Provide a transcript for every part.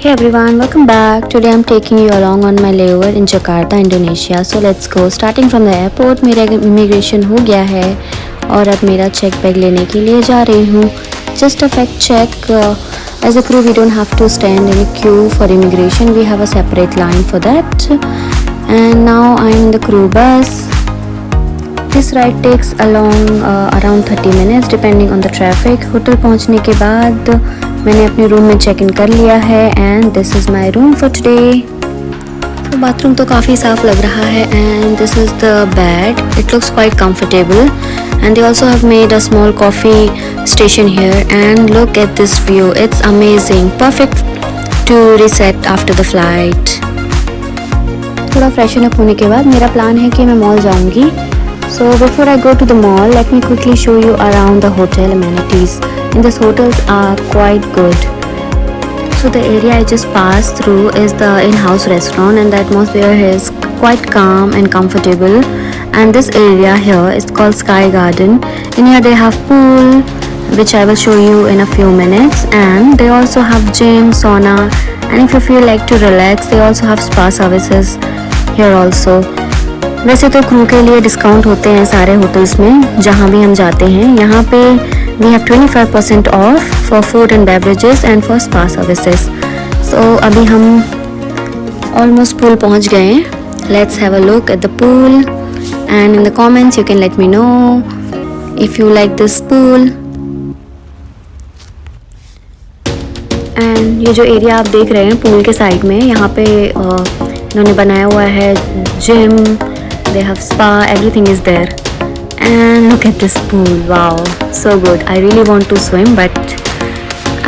Hey everyone, welcome back. Today I'm taking you along on my layover in Jakarta, Indonesia. So let's go. Starting from the airport, मेरा immigration हो गया है और अब मेरा check bag लेने के लिए जा रही हूँ. Just a fact check. As a crew, we don't have to stand in a queue for immigration. We have a separate line for that. And now I'm in the crew bus. This ride takes along around 30 minutes depending on the traffic. Hotel पहुँचने के बाद मैंने अपने room में check in कर लिया है and this is my room for today. तो बाथरूम तो काफ़ी साफ़ लग रहा है and this is the bed. It looks quite comfortable and they also have made a small coffee station here and look at this view. It's amazing, perfect to reset after the flight. थोड़ा freshen up होने के बाद मेरा plan है कि मैं mall जाऊंगी. So before I go to the mall, let me quickly show you around the hotel amenities. And these hotels are quite good. So the area I just passed through is the in-house restaurant and the atmosphere here is quite calm and comfortable. And this area here is called Sky Garden. In here they have pool, which I will show you in a few minutes. And they also have gym, sauna. And if you feel like to relax, they also have spa services here also. वैसे तो crew के लिए discount होते हैं सारे hotels में जहाँ भी हम जाते हैं. यहाँ पे we have 25% off for food and beverages and for spa services. So अभी हम ऑलमोस्ट पूल पहुँच गए हैं. Let's have a look at the pool and in the comments you can let me know if you like this pool. And ये जो area आप देख रहे हैं पूल के साइड में, यहाँ पे इन्होंने बनाया हुआ है gym. They have spa, everything is there. And look at this pool, wow, so good. I really want to swim but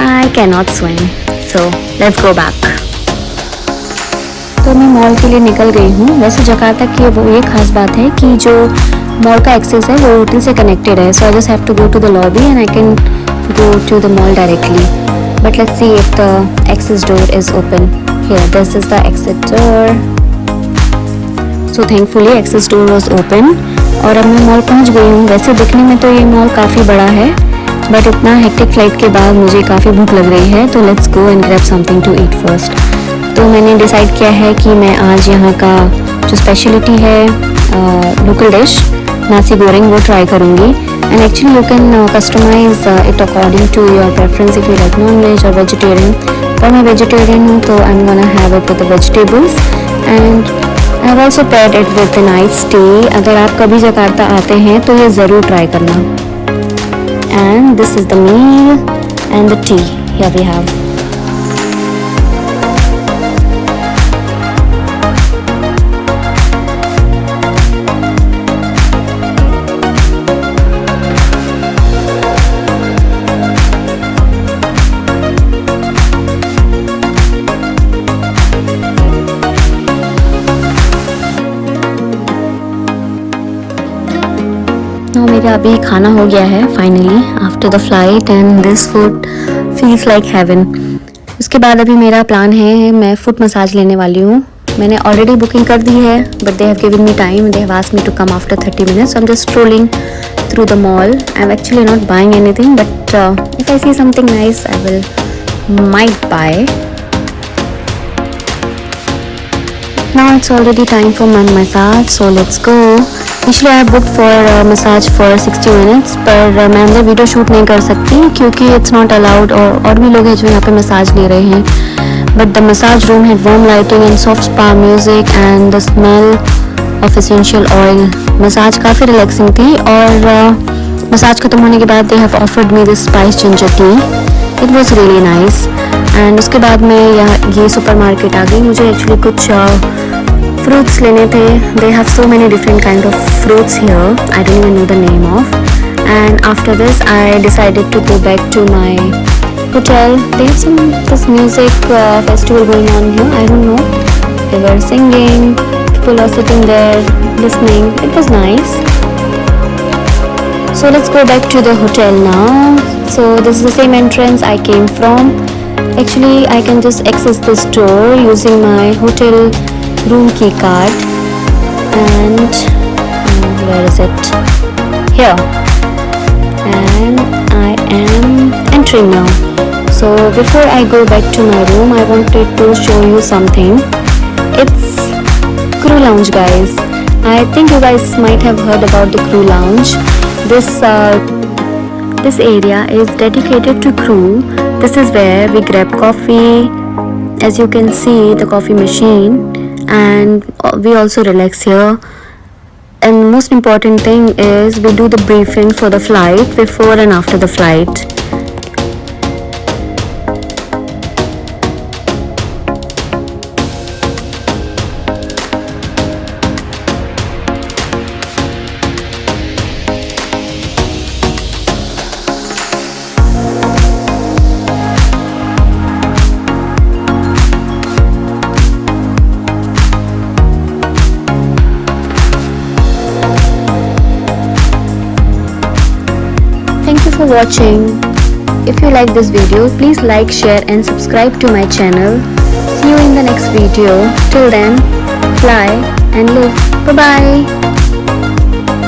I cannot swim. So let's go back. तो मैं मॉल के लिए निकल गई हूँ. वैसे जकार्ता की वो ये खास बात है कि जो मॉल का एक्सेस है वो होटल से कनेक्टेड है. So I just have to go to the lobby and I can go to the mall directly. But let's see if the access door is open. Here, this is the exit door. So thankfully access door was open और अब मैं mall पहुंच गई हूँ. वैसे दिखने में तो ये मॉल काफ़ी बड़ा है बट इतना हेक्टिक फ्लाइट के बाद मुझे काफ़ी भूख लग रही है. तो let's go and grab something to eat first. तो मैंने डिसाइड किया है कि मैं आज यहाँ का जो स्पेशलिटी है लोकल डिश नासी गोरेंग वो ट्राई करूँगी. And actually you can customise it according to your preference if you like non veg और वेजिटेरियन. पर मैं वेजिटेरियन हूँ तो I am gonna have it with the vegetables and I have also paired it with an iced tea. अगर आप कभी Jakarta आते हैं तो ये ज़रूर ट्राई करना. And this is the meal and the tea. Here we have. मेरा अभी खाना हो गया है finally after the flight and this food feels like heaven. उसके बाद अभी मेरा प्लान है मैं फुट मसाज लेने वाली हूँ. मैंने ऑलरेडी बुकिंग कर दी है but they have given me time. They have asked me to come after 30 minutes. I am just strolling through the mall. I am actually not buying anything but if I see something nice I will might buy. Now it's already time for my massage, so let's go. Initially I have booked for massage for 60 minutes, पर मैं अंदर video shoot नहीं कर सकती क्योंकि it's not allowed. और भी लोग हैं जो यहाँ पे मसाज ले रहे हैं. But the massage room had warm lighting and soft spa music and the smell of essential oil. Massage काफ़ी रिलैक्सिंग थी और मसाज खत्म होने के बाद they have offered me this spice ginger tea. It was really nice. And उसके बाद मैं ये सुपर मार्केट आ गई. मुझे एक्चुअली कुछ fruits लेने थे. They have so many different kind of fruits here. I don't even know the name of. And after this, I decided to go back to my hotel. They have this music festival going on here. I don't know. They were singing. People are sitting there listening. It was nice. So let's go back to the hotel now. So this is the same entrance I came from. Actually, I can just access this door using my hotel room key card. And where is it? Here. And I am entering now. So before I go back to my room, I wanted to show you something. It's Crew Lounge, guys. I think you guys might have heard about the Crew Lounge. This area is dedicated to crew. This is where we grab coffee. As you can see, the coffee machine, and we also relax here. And most important thing is we do the briefing for the flight before and after the flight. Thank you for watching. If you like this video, please like, share and subscribe to my channel. See you in the next video. Till then, fly and live. Bye bye.